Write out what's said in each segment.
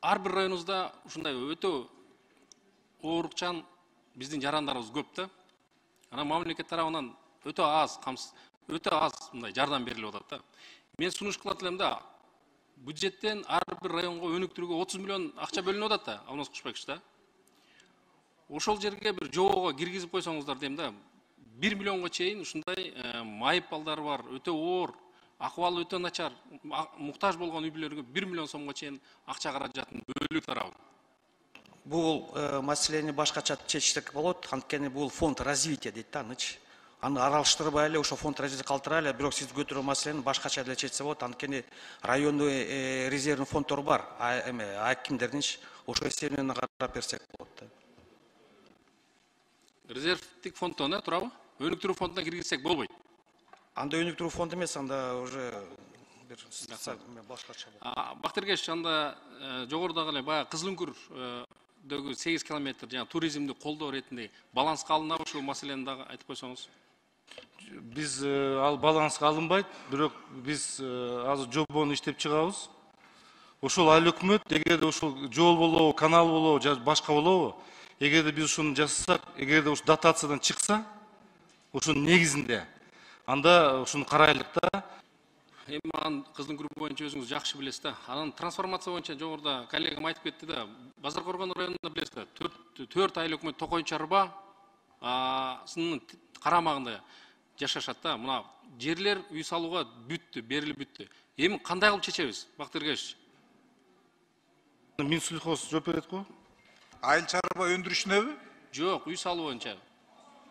ар бир районубузда ушундай өтө оорукчан биздин жарандарыбыз көп да. Анан мамлекет тарабынан өтө аз мындай жардам берилип атат да. Мен сунуш кылат элем да, бюджеттен ар бир районго өнүктүрүүгө 30 миллион акча бөлүнүп атат да, Алмаз Кушбекович да. Ошол жерге бир жобого киргизип койсоңуздар дейм да, 1 миллионго чейин ушундай майып балдар бар, өтө оор, акыбалы өтө начар, муктаж болгон үй бүлөлөргө 1 миллион сомго чейин акча каражатын бөлүү тарабы. Бул маселени башкача чечсек болот, анткени бул фонд развития дейт да, аныч. Аны аралаштырбай эле ошо фонд развития калтырайлы, бирок сиз көтөргөн маселени башкача деле чечсе болот, анткени райондой резервный фонддор бар, акимдердинчи, ошо эсебинен карап берсек болот да. Резервдик фонддон турабы? Өнүктүрүү фондуна киргизсек болбойт. Анда өнүктүрүү фонду эмес, анда уже бир башкача болот. Бактыргеш, анда жогорудагы эле баягы Кызыл Үңкүрдөгү 8 километр жана туризмди колдоо иретинде баланска алынабы, ушул маселени дагы айтып койсоңуз. Биз ал баланска алынбайт, бирок биз азыр жобону иштеп чыгабыз. Ошол айыл өкмөт, эгерде ушул жол болобу, канал болобу, же башка болобу, эгерде биз ушуну жасасак, эгерде ушу дотациядан чыкса, ушунун негизинде, анда ушуну карайлык да. Эми аны Кызыл Үңкүр боюнча өзүңүз жакшы билесиз да. Анан трансформация боюнча жогоруда коллегам айтып кетти да. Базар Коргон районунда билесиз да, 4 айыл өкмөт Токой Чарба карамагында жашашат да. Мына жерлер үй салууга бүттү, берилип бүттү. Эми кандай кылып чечебиз, Бактыргеш? Минсельхоз жооп берет го. Айыл чарба өндүрүшүнөбү? Жок, үй салуу боюнча.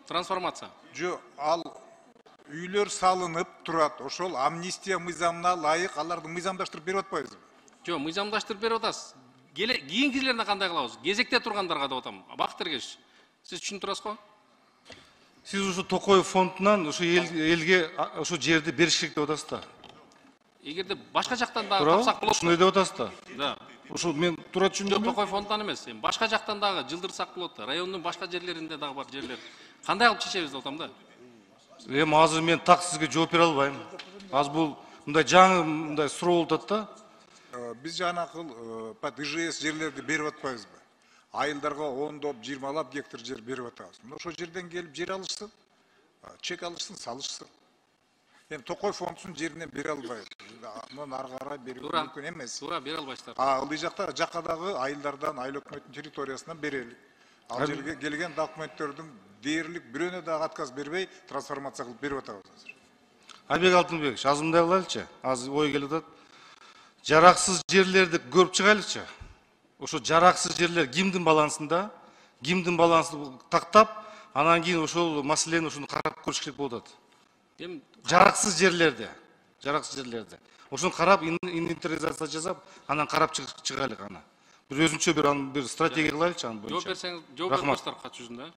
Трансформация. Жок, ал үйлөр салынып турат. Ошол амнистия мыйзамына ылайык аларды мыйзамдаштырып берип атпайбызбы? Жок, мыйзамдаштырып берип атасыз. Кийинкилерине кандай кылабыз? Кезекте тургандарга деп атам. Бактыргеш, сиз түшүнүп турасыз го? Сиз ушу Токой фондунан ушу элге ушу жерди бериш керек деп атасыз да. Эгерде башка жактан дагы тапсак болот. Ушундой деп атасыз да. Да. Ушу мен туура түшүндүмбү? Токой фондунан эмес, башка жактан дагы жылдырсак болот да. Райондун башка жерлеринде дагы бар жерлер. Кандай кылып чечебиз деп атам да. Эми азыр мен так сизге жооп бере албайм. Азыр бул мындай жаңы мындай суроо болуп атат да. Биз жанакыл под ИЖС жерлерди берип атпайбызбы? Айылдарга 10доп, 20лап гектар жер берип атабыз. Ошол жерден келип жер алышсын, чек алышсын, салышсын. Эми Токой фондунун жеринен бере албайбыз. Мындан ары карай берүү мүмкүн эмес. Туура, бере албайсыздар. Ылдый жакадагы айылдардан, айыл өкмөттүн территориясынан берели. Ал жерге келген документтердин дээрлик бирөөнө дагы отказ бербей трансформация кылып берип атабыз азыр. Айбек Алтынбекович, азыр мындай кылайлычы, азыр ой келип атат. Жараксыз жерлерди көрүп чыгайлычы. Ошо жараксыз жерлер кимдин балансында, кимдин балансын тактап, анан кийин ошол маселени ушуну карап көрүш керек болуп атат. Жараксыз жерлерди. Ошону карап инвентаризация жасап, анан карап чыгайлык аны. Бир өзүнчө бир стратегия кылайлычы аны боюнча. Жооп берсеңиз, жооп берип коюңуздар кат жүзүндө.